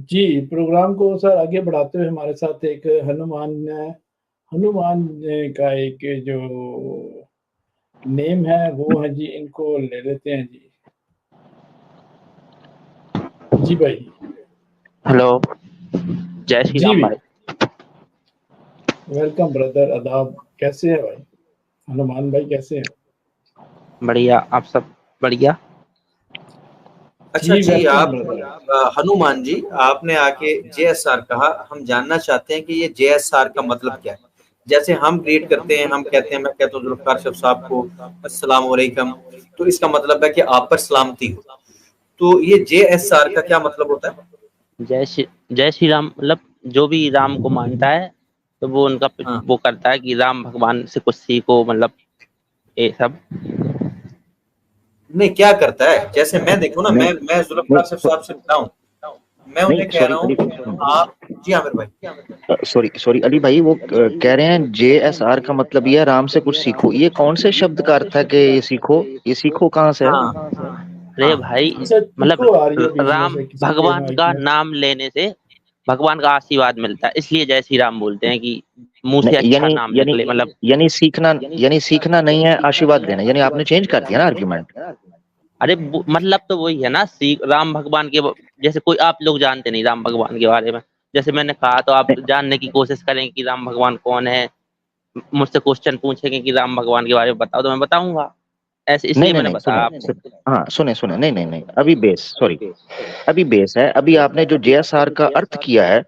जी, programme को sir आगे बढ़ाते हुए हमारे साथ एक हनुमान का एक जो नेम है वो है जी, इनको ले लेते हैं जी। जी भाई। हेलो, जय श्री जी राम भी। भाई। वेलकम ब्रदर, आदाब। कैसे हैं भाई? हनुमान भाई कैसे हैं? बढ़िया, आप सब बढ़िया। अच्छा जी जी, वेलकम आप ब्रदर। हनुमान जी, आपने आके जेएसआर कहा। हम जानना चाहते हैं कि ये जेएसआर का मतलब क्या है। जैसे हम ग्रीट करते हैं, हम कहते हैं, मैं कहता हूँ जुल्फकार शरीफ साहब को अस्सलाम वालेकुम, तो इसका मतलब है कि आप पर सलामती हो। तो ये जेएसआर का क्या मतलब होता है? जय श्री राम मतलब जो भी राम को मानता है तो वो उनका हाँ, वो करता है कि राम भगवान से कुछ सीखो, मतलब ये सब। नहीं क्या करता है? जैसे मैं देखो ना, नहीं मैं नहीं जुल्फकार शरीफ साहब से मिला हूँ, मैं नहीं उन्हें कह सॉरी रहा अली, हूँ आप। जी आमिर भाई। सॉरी सॉरी अली भाई, वो कह रहे हैं जेएसआर का मतलब ये है राम से कुछ सीखो। ये कौन से शब्द का अर्थ है कि ये सीखो? ये सीखो कहाँ से है? हाँ अरे हाँ। भाई, अच्छा, मतलब इको आ रही है बीच में राम से किसी के भगवान माइक का में। नाम लेने से भगवान का आशीर्वाद मिलता है, इसलिए जय श्री राम बोलते हैं कि मुंह से नहीं, अच्छा यानी नाम यानी निकले, मतलब। यानी सीखना नहीं है, आशीर्वाद देना। यानी आपने चेंज कर दिया ना आर्ग्यूमेंट। अरे मतलब तो वही है ना, सीख राम भगवान के जैसे कोई आप लोग जानते नहीं राम भगवान के बारे में। जैसे मैंने कहा तो आप जानने की कोशिश करेंगे कि राम भगवान कौन है, मुझसे क्वेश्चन पूछेंगे कि राम भगवान के बारे में बताओ तो मैं बताऊंगा। ऐसे नहीं इसलिए नहीं मैंने नहीं, बताया सुने आपको। हाँ, सुने सुने, नहीं नहीं नहीं, अभी बेस, सॉरी, अभी बेस है। अभी आपने जो जेएसआर का अर्थ किया है,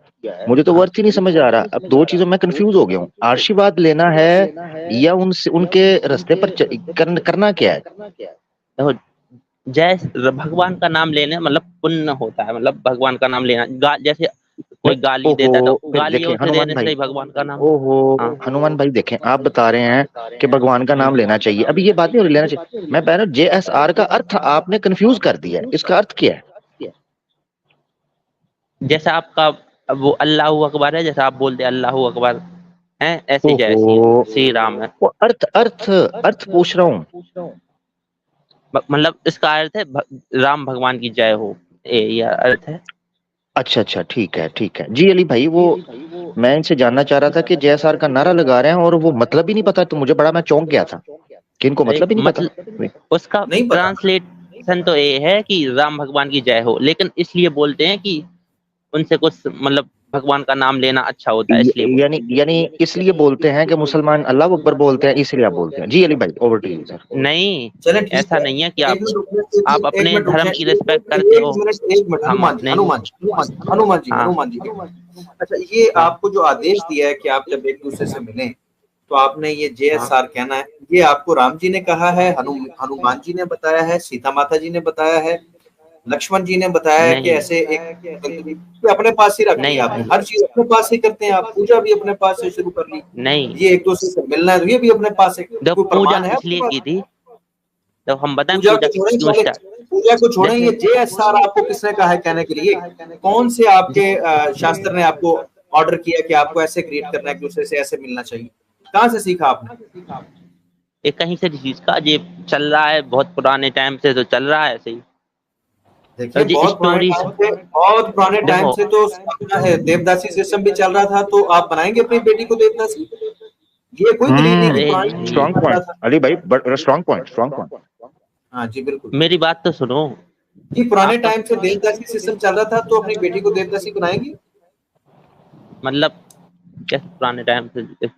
मुझे तो वो हाँ, अर्थ ही नहीं समझ आ रहा। अब दो चीजों में कंफ्यूज हो गया हूँ। आशीर्वाद लेना है या उनसे उनके रास्ते पर करना क्या है? देखो, जय भगवान का नाम लेने मतलब पुण्य होता है, मतलब भगवान का नाम लेना जैसे कोई गाली ओहो, देता है तो फिर गालियों देखें से हनुमान देने से भाई, ही भगवान का नाम। ओहो हाँ। हनुमान भाई, देखें आप बता रहे हैं कि भगवान का नाम लेना चाहिए। अभी ये बात नहीं हो रही लेना चाहिए, मैं बता रहा हूँ जेएसआर का अर्थ आपने कंफ्यूज कर दिया है। इसका अर्थ क्या है? जैसा आपका वो अल्लाह अकबर है, जैसा आप बोलते हैं अल्लाह अकबर है, ऐसे जय ओहो, श्री राम है। वो अर्थ अर्थ अर्थ पूछ रहा हूँ। मतलब इसका अर्थ है राम भगवान की जय हो, ये अर्थ है। अच्छा अच्छा, ठीक है ठीक है जी। अली भाई, वो मैं इनसे जानना चाह रहा था कि जेएसआर का नारा लगा रहे हैं और वो मतलब ही नहीं पता, तो मुझे बड़ा, मैं चौंक गया था कि इनको अरे मतलब ही नहीं पता। मतलब उसका नहीं पता। ट्रांसलेशन तो ये है कि राम भगवान की जय हो, लेकिन इसलिए बोलते हैं कि उनसे कुछ मतलब भगवान का नाम लेना अच्छा होता है, इसलिए बोलते यानी हैं। यानी इसलिए बोलते हैं कि मुसलमान अल्लाह अकबर बोलते हैं, इसलिए आप बोलते हैं। जी अली भाई, ओवर टू यू सर। नहीं, चले ठीक ऐसा है। नहीं है कि एक मिनट रुकिए, आप एक अपने मिनट धर्म रुकिए, की रिस्पेक्ट करते हो। एक मिनट। हम हनुमान जी, अपने। हनुमान जी, हनुमान जी, हाँ। हनुमान जी, एक मिनट। अच्छा, ये हाँ। आपको जो आदेश दिया है कि आप जब एक दूसरे से मिलें तो आपने ये हाँ। जेएसआर कहना है, ये आपको राम जी ने कहा है, हनुमान जी ने बताया है, सीता माता जी ने बताया है, लक्ष्मण जी ने बताया है कि नहीं ऐसे एक ये अपने पास ही रख नहीं लिया आपने? भाई, हर चीज अपने पास ही करते हैं आप, पूजा भी अपने पास से शुरू कर ली, नहीं। ये एक दूसरे से मिलना है तो ये भी अपने पास है। जब कोई पूजा प्रमाण है आपके इसलिए पास? की थी, तो हम बताएं पूजा पूजा को छोड़ें क्यों पहले, स्टार्ट। पूजा को छोड़ें, जैसे ये जेएसआर आपको किसने कहा है कहने के लिए? कौन से आपके शास्त्र ने आपको ऑर्डर किया कि आपको ऐसे ग्रीट करना है, एक दूसरे से ऐसे मिलना चाहिए? कहाँ से सीखा आपने? ये कहीं से चीज का ये चल रहा है, बहुत पुराने टाइम से तो चल रहा है ऐसे ही। देखिए, तो ये बहुत पुराने स्टोरीज टाइम से, बहुत पुराने टाइम देखो। से तो अपना देवदासी सिस्टम भी चल रहा था, तो आप बनाएंगे अपनी बेटी को देवदासी? ये कोई दलील नहीं कि अरे पुराने टाइम में स्ट्रॉन्ग चल रहा पॉइंट था। अली भाई, बड़ा स्ट्रॉन्ग पॉइंट, स्ट्रॉन्ग पॉइंट। हाँ जी, बिल्कुल। मेरी बात तो सुनो। जी, पुराने आप तो टाइम से देवदासी सिस्टम चल रहा था, तो अपनी बेटी को देवदासी बनाएंगे? मतलब कैसे पुराने टाइम से,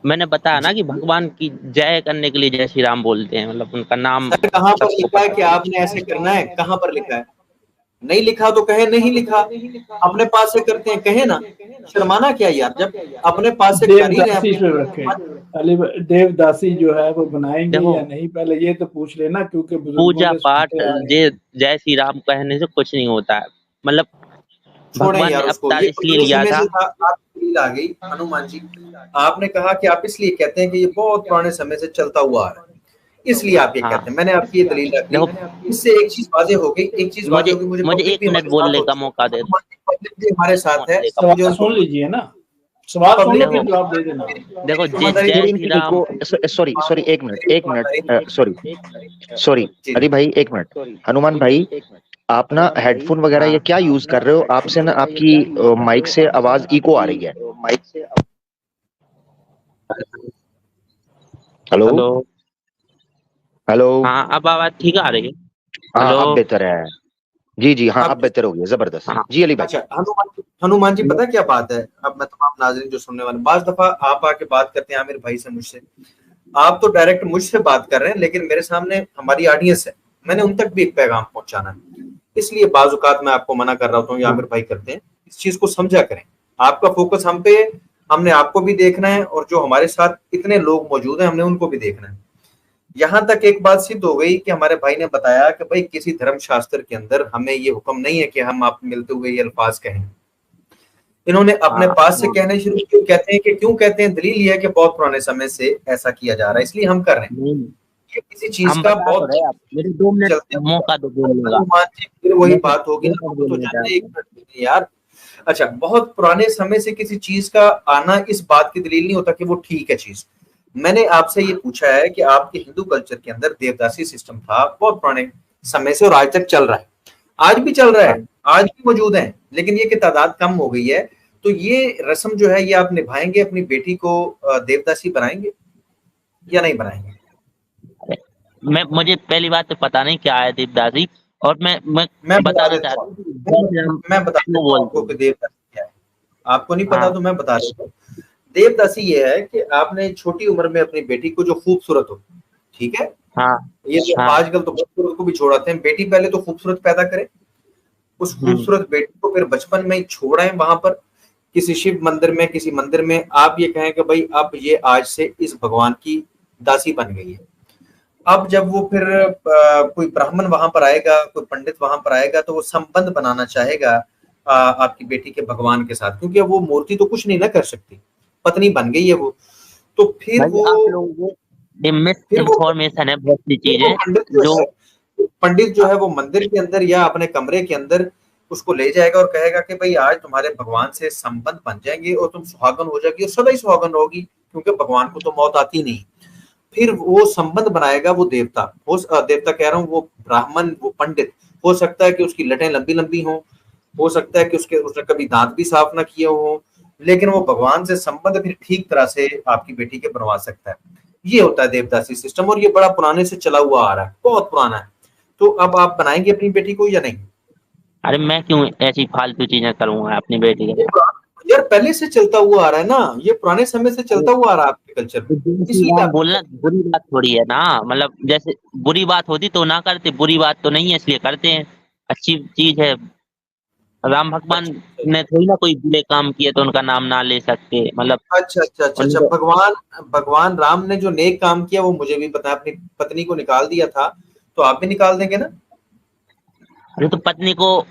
मैंने बताया ना जी, कि भगवान की जय करने के लिए जय श्री राम बोलते हैं, मतलब उनका नाम सर कहाँ पर सबको लिखा है पता कि चले। आपने ऐसे करना है? कहाँ पर लिखा है? नहीं लिखा तो कहे नहीं लिखा, अपने पास से करते हैं कहे ना। शर्माना क्या यार, जब अपने पास से कर ही रहे हैं देवदासी अपनी पे रखे। अली देवदासी जो है वो बनाएंगे देखो, या नहीं, पहले ये तो पूछ लेना, क्योंकि बुजुर्गों पूजा से पाठ सुनते आ रहे हैं। जय जय श्री राम कहने से कुछ नहीं होता है, मतलब छोड़ें भगवान ने यार उसको, अवतार ये इसलिए पुराने लिया समय था। से था, आपकी दलील आ गई हनुमान जी। आपने कहा कि आप इसलिए कहते हैं कि ये बहुत पुराने समय से चलता हुआ आ रहा है, इसलिए आप ये हाँ। कहते हैं। मैंने आपकी ये दलील रख ली। देखो, इससे एक चीज वाजे हो गई, एक चीज वाजे मुझे हो गई, मुझे मुझे पब्लिक एक भी मिनट हमारे साथ बोलने हो, का मौका दे दो। हनुमान जी पब्लिक भी हमारे साथ है, बोलने का मुझे सवाल मौका उनको सुन लीजिए ना, सवाल सुन लो पब्लिक देखो। फिर जवाब दे देना। देखो, ईमानदारी जय मेरी श्री इनकी राम। इनको, सॉरी सॉरी, एक मिनट एक ईमानदारी मिनट, सॉरी सॉरी जी अली भाई, एक मिनट। हनुमान भाई, आप ना हेडफोन वगैरह ये क्या यूज कर रहे हो? आपसे ना आपकी माइक से आवाज इको आ रही है। Hello hello. हेलो। हाँ, अब आवाज ठीक आ रही है? हाँ हेलो। अब बेहतर है। जी जी हाँ अब अब बेहतर हो गया, जबरदस्त। हाँ जी अली भाई। अच्छा, हनुमान जी पता क्या बात है, अब मैं तमाम नाज़रीन जो सुनने वाले, बाज दफा आप आके बात करते हैं आमिर भाई से, मुझसे, आप तो डायरेक्ट मुझसे बात कर रहे हैं, लेकिन मेरे सामने हमारी ऑडियंस है, मैंने उन तक भी एक पैगाम पहुंचाना है, इसलिए बाजुकात मैं आपको मना कर रहा हूँ या आमिर भाई करते हैं, इस चीज को समझा करें, आपका फोकस हम पे, हमने आपको भी देखना है और जो हमारे साथ इतने लोग मौजूद हैं हमने उनको भी देखना है। यहां तक एक बात सिद्ध हो गई कि हमारे भाई ने बताया कि भाई किसी धर्म शास्त्र के अंदर हमें ये हुक्म नहीं है कि हम आप मिलते हुए ये अल्फाज कहें, इन्होंने अपने पास से कहने शुरू किए, कहते हैं कि क्यों कहते हैं, दलील यह है कि बहुत पुराने समय से ऐसा किया जा रहा है इसलिए हम कर रहे हैं, नहीं, ये किसी चीज हम का बता तो बहुत रहे, आप मेरे 2 मिनट चलते हैं। मौका दो बोलने का। हनुमान जी फिर वही मैं बात होगी ना, मैं हमको तो बोलना जानना है, चाहता एक हूँ। मिनट दीजिए यार। अच्छा, बहुत पुराने समय से किसी चीज का आना इस बात की दलील नहीं होता कि वो ठीक है चीज। मैंने आपसे ये पूछा है कि आपके हिंदू कल्चर के अंदर देवदासी सिस्टम था बहुत पुराने समय से और आज तक चल रहा है, आज भी चल रहा हाँ, है, आज भी मौजूद है, लेकिन ये कि तादाद कम हो गई है, तो ये रस्म जो है ये आप निभाएंगे, अपनी बेटी को देवदासी बनाएंगे या नहीं बनाएंगे? मुझे पहली बात तो पता नहीं क्या है देवदासी, और मैं मैं बता बताना देता चाहता हूँ, हूँ कि जैसे हम मैं बता वो देता हूँ बोलते आपको कि हैं। देवदासी क्या है, आपको नहीं पता हाँ तो मैं बता देता हूँ। देवदासी ये है कि आपने छोटी उम्र में अपनी बेटी को जो खूबसूरत हो, ठीक है, हाँ ये तो हाँ। आजकल तो खूबसूरत को भी छोड़ाते हैं, बेटी पहले तो खूबसूरत पैदा करें, उस हम्म। खूबसूरत बेटी को फिर बचपन में ही छोड़ाएं वहां पर किसी शिव मंदिर में, किसी मंदिर में, आप ये कहें कि भाई अब ये आज से इस भगवान की दासी बन गई है। अब जब वो फिर कोई ब्राह्मण वहां पर आएगा, कोई पंडित वहां पर आएगा, तो वो संबंध बनाना चाहेगा आपकी बेटी के भगवान के साथ, क्योंकि अब वो मूर्ति तो कुछ नहीं ना कर सकती, पत्नी बन गई है वो, तो भाई आप लोगों को ये मिस फिर वो इन्फॉर्मेशन है बहुत सी फिर वो चीजें जो पंडित जो है वो मंदिर के अंदर या अपने कमरे के अंदर उसको ले जाएगा और कहेगा कि भाई आज तुम्हारे भगवान से संबंध बन जाएंगे और तुम सुहागन हो जाएगी और सदा ही सुहागन होगी, क्योंकि भगवान को तो मौत आती नहीं। फिर वो संबंध बनाएगा वो देवता, देवता कह रहा हूँ, वो ब्राह्मण, वो पंडित, हो सकता है कि उसकी लटें लंबी लंबी हो सकता है कि उसने कभी दांत भी साफ ना किए हो, लेकिन वो भगवान से संबंध फिर ठीक तरह से आपकी बेटी के बनवा सकता है। ये होता है देवदासी सिस्टम, और ये बड़ा पुराने से चला हुआ आ रहा है, बहुत पुराना है। तो अब आप बनाएंगे अपनी बेटी को या नहीं? अरे मैं क्यों ऐसी फालतू चीजें करूंगा अपनी बेटी के ये साथ? यार पहले से चलता हुआ आ रहा है ना, ये पुराने समय से चलता हुआ आ रहा है आपके कल्चर में, तो जैसी इसलिए बात आप बोलना बुरी बात थोड़ी है ना, मतलब जैसे बुरी बात होती तो ना करते, बुरी बात तो नहीं है इसलिए करते हैं, अच्छी चीज है। राम भगवान अच्छा ने थोड़ी ना कोई बुरे काम किए तो उनका नाम ना ले सकते, मतलब अच्छा अच्छा अच्छा अच्छा, उनको। भगवान भगवान राम ने जो नेक काम किया वो मुझे भी पता है, अपनी पत्नी को निकाल दिया था, तो आप भी निकाल देंगे ना? अरे तो पत्नी को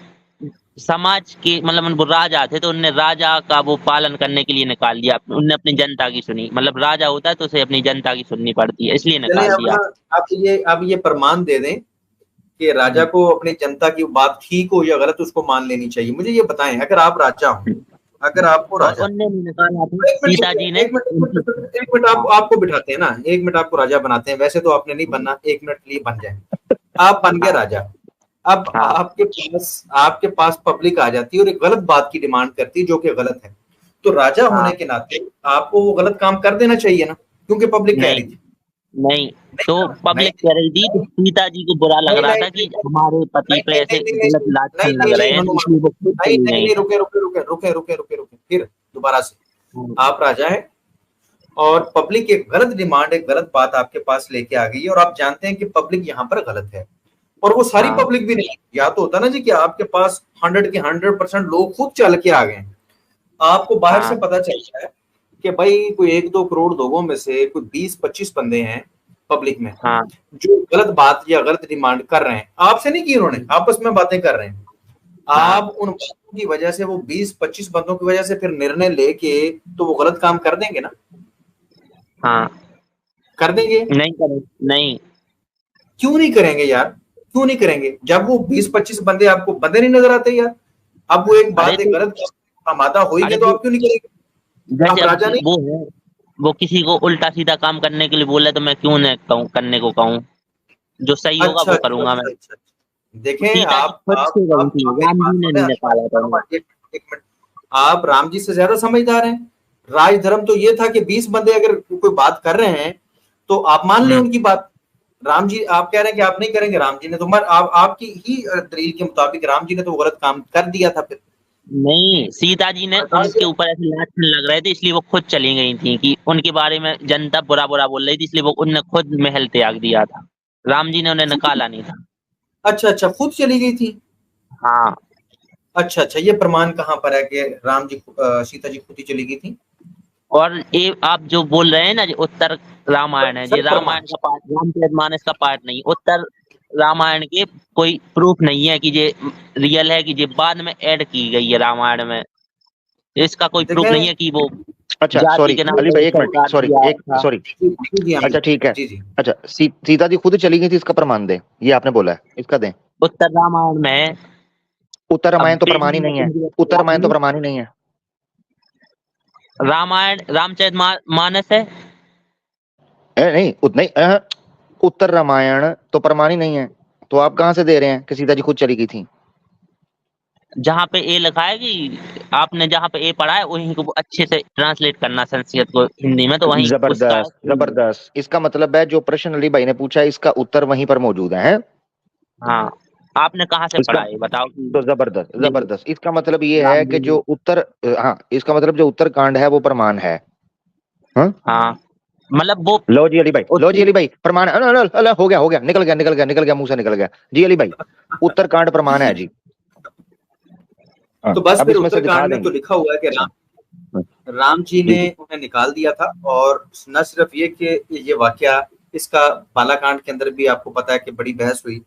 समाज के, मतलब वो राजा थे तो उनने राजा का वो पालन करने के लिए निकाल दिया, उनने अपनी जनता की सुनी, मतलब राजा होता है तो उसे अपनी जनता की सुननी पड़ती है इसलिए चले निकाल अब दिया। ना, आप ये प्रमाण दे दें कि राजा को अपनी जनता की बात ठीक हो या गलत उसको मान लेनी चाहिए, मुझे ये बताएं, अगर आप राजा हो, अगर आपको और राजा, उनने नहीं निकाला था, एक मिनट सीता जी ने उनकी। एक मिनट आप हाँ आपको बिठाते हैं ना, एक मिनट आपको राजा बनाते हैं, वैसे तो आपने नहीं बनना, एक मिनट के लिए बन जाए, आप बन गए हाँ राजा। अब हाँ आपके पास पब्लिक आ जाती है और एक गलत बात की डिमांड करती है जो कि गलत है, तो राजा हाँ। होने के नाते आपको वो गलत काम कर देना चाहिए ना, क्योंकि पब्लिक कह रही नहीं थी। नहीं, नहीं तो ना? नहीं पब्लिक कह रही थी तो सीता जी को बुरा लग नहीं रहा नहीं था कि नहीं हमारे पति पे ऐसे नहीं गलत लाछन नहीं लग नहीं रहे नहीं हैं, तो हनुमान, इसलिए वो खुद नहीं चली नहीं गई। नहीं, रुके रुके रुके रुके रुके रुके रुके, फिर दोबारा से, हम्म, आप राजा हैं और पब्लिक एक गलत डिमांड, एक गलत बात आपके पास लेके आ गई है, और आप जानते हैं कि पब्लिक यहाँ पर गलत है, और वो सारी हाँ पब्लिक भी नहीं, या तो होता ना जी कि आपके पास 100 के 100% लोग खुद चल के आ गए हैं, आपको बाहर से हाँ पता चलता है कि भाई कोई 1-2 करोड़ लोगों में से कोई 20-25 बंदे हैं पब्लिक में हाँ जो गलत बात या गलत डिमांड कर रहे हैं, आपसे नहीं की उन्होंने, आपस में बातें कर रहे हैं, हाँ आप उन बातों की वजह से, वो 20-25 बंदों की वजह से फिर निर्णय लेके तो वो गलत काम कर देंगे ना, हाँ। कर देंगे? नहीं करे, नहीं। क्यों नहीं करेंगे यार, क्यों नहीं करेंगे? जब वो 20-25 बंदे आपको बंदे नहीं नजर आते यार, अब वो एक अरे बात, एक तो गलत आमादा हो ही अरे गया, तो वो आप क्यों नहीं करेंगे? जैसे आप अब राजा नहीं? वो है, वो किसी को उल्टा सीधा काम करने के लिए बोला तो मैं क्यों न कहूँ, करने को कहूँ, जो सही होगा अच्छा वो अच्छा करूंगा मैं। अच्छा अच्छा देखें सीता जी आप खुद आप से गई आप थी, आप मेरी राम बात जी ने सुने, नहीं निकाला था उन्हें। एक मिनट, आप राम जी से ज्यादा समझदार हैं। राज धर्म तो ये था कि 20 बंदे अगर कोई बात कर रहे हैं तो आप मान लें उनकी बात। राम जी आप कह रहे हैं कि आप नहीं करेंगे, राम जी ने तो आपकी ही दलील के मुताबिक राम जी ने तो गलत काम कर दिया था फिर। नहीं, सीता जी ने उनके ऊपर ऐसे लांछन लग रहे थे, इसलिए वो खुद चली गई थी कि उनके बारे में जनता बुरा बुरा बोल रही थी, इसलिए वो उनने खुद महल त्याग दिया था। राम जी ने उन्हें निकाला नहीं था। अच्छा अच्छा, खुद चली गई थी। हाँ, अच्छा अच्छा, ये प्रमाण कहाँ पर है कि राम जी सीता जी खुद ही चली गई थी? और ये आप जो बोल रहे हैं ना, जो उत्तर रामायण है, सर ये प्रमाण, रामायण का पार्ट, रामचरितमानस का पार्ट नहीं, उत्तर रामायण के कोई प्रूफ नहीं है कि ये रियल है, कि ये बाद में ऐड की गई है रामायण में। इसका कोई प्रूफ नहीं है देखें कि वो अच्छा जाति सॉरी के नाम अली पर भाई, एक मिनट, सरकार सॉरी दिया एक था। सॉरी। जी अच्छा ठीक है। जी जी, अच्छा सीता जी खुद चली गई थी, इसका प्रमाण दे, ये आपने बोला है, इसका दें। उत्तर रामायण में उत्तर अब रामायण तो पेज प्रमाण ही नहीं है, उत्तर रामायण तो प्रमाण ही नहीं है। रामायण रामचरितमानस है। नहीं नहीं उत्तर रामायण तो प्रमाण ही नहीं है, तो आप कहाँ से दे रहे हैं कि सीता जी खुद चली गई थी? जहाँ पे ए लिखा है कि आपने जहाँ पे ए पढ़ा है वहीं को अच्छे से ट्रांसलेट करना संस्कृत को हिंदी में, तो वहीं उसका जबरदस्त जबरदस्त, इसका मतलब है जो प्रश्न अली भाई ने पूछा है इसका उत्तर वहीं पर मौजूद है? हाँ, आपने कहाँ से इसका पढ़ा है बताओ कि तो जबरदस्त जबरदस्त, इसका मतलब ये है राम कि जी जो उत्तर, हाँ इसका मतलब जो उत्तर कांड है वो प्रमाण है। हाँ हाँ, मतलब वो लो जी अली भाई, लो जी उत्तर अली भाई, प्रमाण हो गया, निकल गया मुंह से निकल गया जी अली भाई, उत्तरकांड प्रमाण है जी। तो बस अब फिर इसमें से दिखा उत्तरकांड में तो देंगे। लिखा हुआ है कि राम जी ने उन्हें निकाल दिया था। और न सिर्फ ये कि ये वाकया, इसका बालाकांड के अंदर भी आपको पता है कि बड़ी बहस हुई,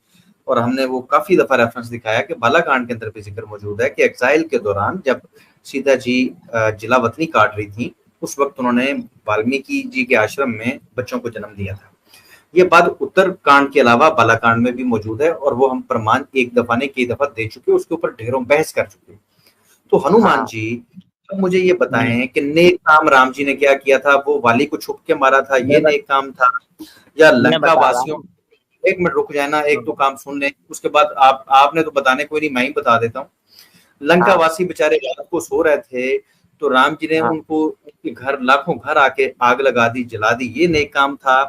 और हमने वो काफी दफा रेफरेंस दिखाया कि बालाकांड के अंदर भी जिक्र मौजूद है कि एक्साइल के दौरान जब सीता जी जिला वतनी काट रही थी, उस वक्त उन्होंने वाल्मीकि जी के आश्रम में बच्चों को जन्म दिया था। ये बात उत्तरकांड के अलावा बालाकांड में भी मौजूद है, और वो हम प्रमाण एक दफा ने कई दफा दे चुके, उसके ऊपर ढेरों बहस कर चुके। तो हनुमान हाँ। जी, अब मुझे ये बताएं कि नेक काम राम जी ने क्या किया था? वो वाली को छुप के मारा था, ये नेक काम था? या मैं लंका बता रहा वासियों, हूँ। एक मिनट रुक जाए ना, एक तो काम सुन लें, उसके बाद आपने तो बताने, कोई नहीं, मैं ही बता देता हूँ। लंका हाँ वासी बेचारे रात को सो रहे थे, तो राम जी ने हाँ, उनको, उनके घर, लाखों घर आके आग लगा दी, जला दी, ये नेक काम था?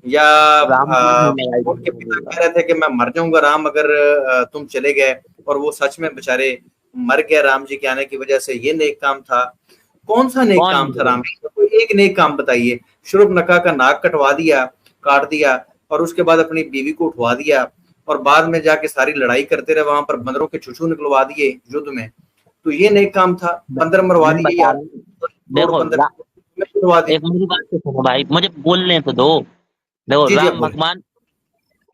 या राम जी ने लगाई उनके पिता थी। कह रहे थे कि मैं मर जाऊंगा राम अगर तुम चले गए, और वो सच में बेचारे मर गए राम जी के आने की वजह से, ये नेक काम था? कौन सा नेक कौन काम था बोले? राम जी का? कोई एक नेक काम बताइए। शूर्पणखा का नाक कटवा दिया, काट दिया, और उसके बाद अपनी बीवी को उठवा दिया, और बाद में जाके सारी लड़ाई करते रहे, वहां पर बंदरों के छुछू निकलवा दिए युद्ध में, तो ये नेक काम था? बंदर मरवा मैं दिए बता यार, रहा हूँ। करोड़ देखो बंदर मरवा दिए। एक मेरी बात तो सुनो भाई, मुझे बोलने तो दो। देखो जी जी, आप राम बोले। भगवान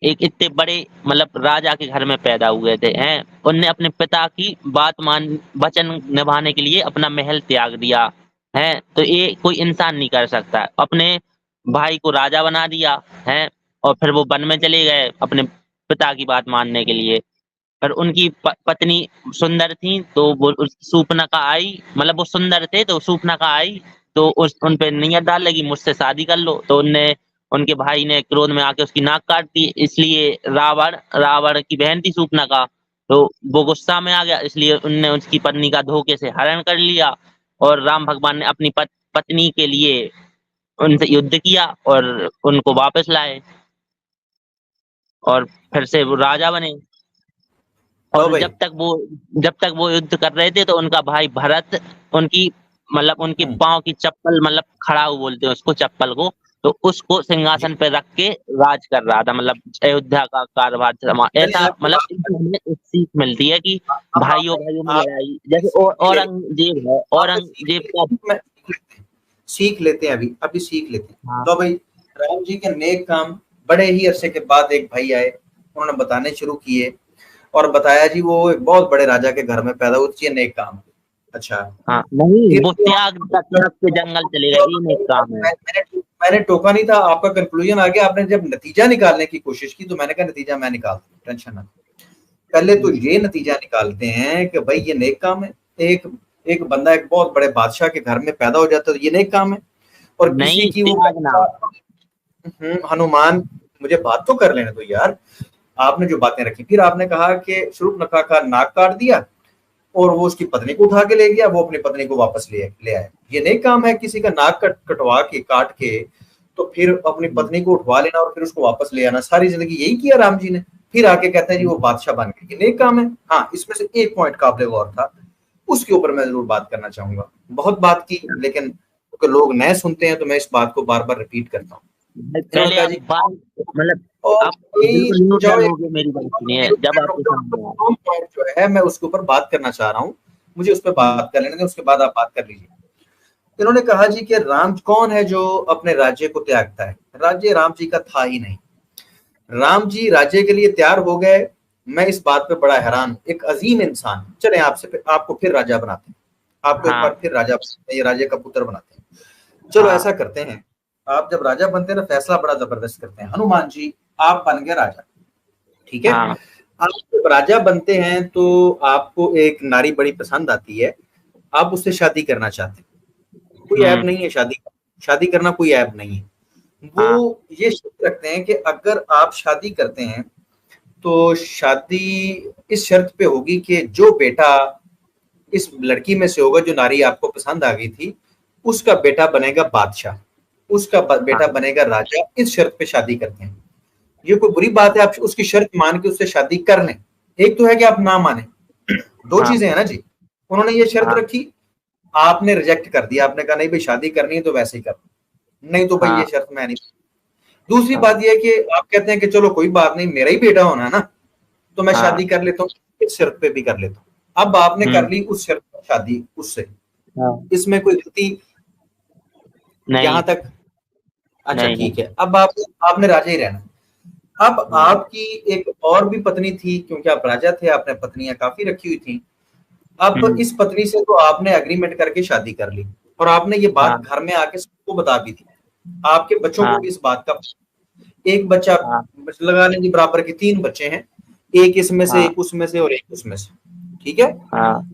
एक इतने बड़े मतलब राजा के घर में पैदा हुए थे हैं, उनने अपने पिता की बात मान वचन निभाने के लिए अपना महल त्याग दिया है, तो ये कोई इंसान नहीं कर सकता। अपने भाई को राजा बना दिया है, और फिर वो वन में चले गए अपने पिता की बात मानने के लिए। पर उनकी पत्नी सुंदर थी, तो वो शूर्पणखा आई, मतलब वो सुंदर थे तो शूर्पणखा आई, तो उन पे नियत डाल लगी मुझसे शादी कर लो, तो उनने, उनके भाई ने क्रोध में आके उसकी नाक काट दी। इसलिए रावण की बहन थी शूर्पणखा, तो वो गुस्सा में आ गया, इसलिए उनने उसकी पत्नी का धोखे से हरण कर लिया, और राम भगवान ने अपनी पत्नी के लिए उनसे युद्ध किया और उनको वापस लाए, और फिर से वो राजा बने। लो और भाई। जब तक वो युद्ध कर रहे थे, तो उनका भाई भरत उनकी मतलब उनके पांव की चप्पल, मतलब खड़ाऊ बोलते हैं उसको, चप्पल को, तो उसको सिंहासन पे रख के राज कर रहा था, मतलब अयोध्या का कारभार ऐसा, मतलब हमें एक सीख मिलती है कि भाइयों भाइयों में लड़ाई, जैसे औरंगजेब है, औरंगजेब का सीख लेते हैं, अभी अभी सीख लेते हैं। हाँ। तो भाई, राम जी के नेक काम, बड़े ही अरसे के बाद एक भाई आए, उन्होंने बताने शुरू किए, और बताया जी वो एक बहुत बड़े राजा के घर में पैदा हुए, ये नेक काम। अच्छा, हाँ नहीं, फिर वो त्याग के जंगल चले गए, ये नेक काम है। मैंने टोका नहीं था, आपका कंक्लूजन आ गया। आपने जब नतीजा निकालने की कोशिश की, तो मैंने कहा नतीजा मैं निकाल दूं, टेंशन ना। पहले तो ये नतीजा निकालते हैं कि भाई ये नेक काम है? एक बंदा एक बहुत बड़े बादशाह के घर में पैदा हो जाता है, तो ये नेक काम है? और किसी नहीं की वो त्यागना। हनुमान, मुझे बात तो कर लेने दो यार। आपने जो बातें रखी, फिर आपने कहा कि शूर्पणखा का नाक काट दिया और वो उसकी पत्नी को उठा के ले गया, वो अपनी पत्नी को वापस ले आया। ये नहीं काम है किसी का नाक कटवा के काट के तो फिर अपनी पत्नी को उठवा लेना और फिर उसको वापस ले आना। सारी जिंदगी यही किया राम जी ने, फिर आके कहते हैं जी वो बादशाह बन गए। ये नहीं काम है। हाँ, इसमें से एक पॉइंट काबिल गौर था, उसके ऊपर मैं जरूर बात करना चाहूंगा। बहुत बात की, लेकिन क्योंकि लोग नए सुनते हैं तो मैं इस बात को बार बार रिपीट करता हूँ। पहले आप मतलब आप मेरी बात सुनिए, जब आप जो है मैं उसके ऊपर बात करना चाह रहा हूँ, मुझे उस पर बात कर लेने दें, उसके बाद आप बात कर लीजिए। इन्होंने कहा जी कि राम कौन है जो अपने राज्य को त्यागता है। राज्य राम जी का था ही नहीं, राम जी राज्य के लिए तैयार हो गए। मैं इस बात पे बड़ा हैरान हूँ। एक अजीम इंसान, चले आपको फिर राजा बनाते हैं, आपको एक बार फिर राजा, ये राज्य का पुत्र बनाते हैं। चलो ऐसा करते हैं, आप जब राजा बनते हैं ना फैसला बड़ा जबरदस्त करते हैं। हनुमान जी आप बन गए राजा, ठीक है। आप जब राजा बनते हैं तो आपको एक नारी बड़ी पसंद आती है, आप उससे शादी करना चाहते हैं। कोई ऐब नहीं है, शादी करना कोई ऐब नहीं है। वो ये शर्त रखते हैं कि अगर आप शादी करते हैं तो शादी इस शर्त पे होगी कि जो बेटा इस लड़की में से होगा, जो नारी आपको पसंद आ गई थी, उसका बेटा बनेगा बादशाह, उसका बेटा बनेगा राजा। इस शर्त पे शादी करते हैं। ये कोई बुरी बात है आप उसकी शर्त मान के उससे शादी कर लें। एक तो है कि आप ना माने, दो चीजें हैं ना जी। उन्होंने ये शर्त रखी, आपने रिजेक्ट कर दिया, आपने कहा नहीं भाई शादी करनी है तो वैसे ही कर, नहीं तो भाई ये शर्त मैं नहीं। दूसरी बात यह है कि आप कहते हैं कि चलो कोई बात नहीं, मेरा ही बेटा होना है ना, तो मैं शादी कर लेता हूँ, इस शर्त पे भी कर लेता हूँ। अब आपने कर ली उस शर्त पर शादी उससे, इसमें कोई गलती यहाँ तक? अच्छा ठीक है। अब आपने राजा ही रहना। अब आपकी एक और भी पत्नी थी, क्योंकि आप राजा थे, आपने पत्नियां काफी रखी हुई थी। अब इस पत्नी से तो आपने एग्रीमेंट करके शादी कर ली और आपने ये बात घर में आके सबको बता भी दी। आपके बच्चों को भी इस बात का, एक बच्चा लगा लेंगे बराबर के 3 बच्चे हैं, एक इसमें से, एक उसमें से और एक उसमें से, ठीक है।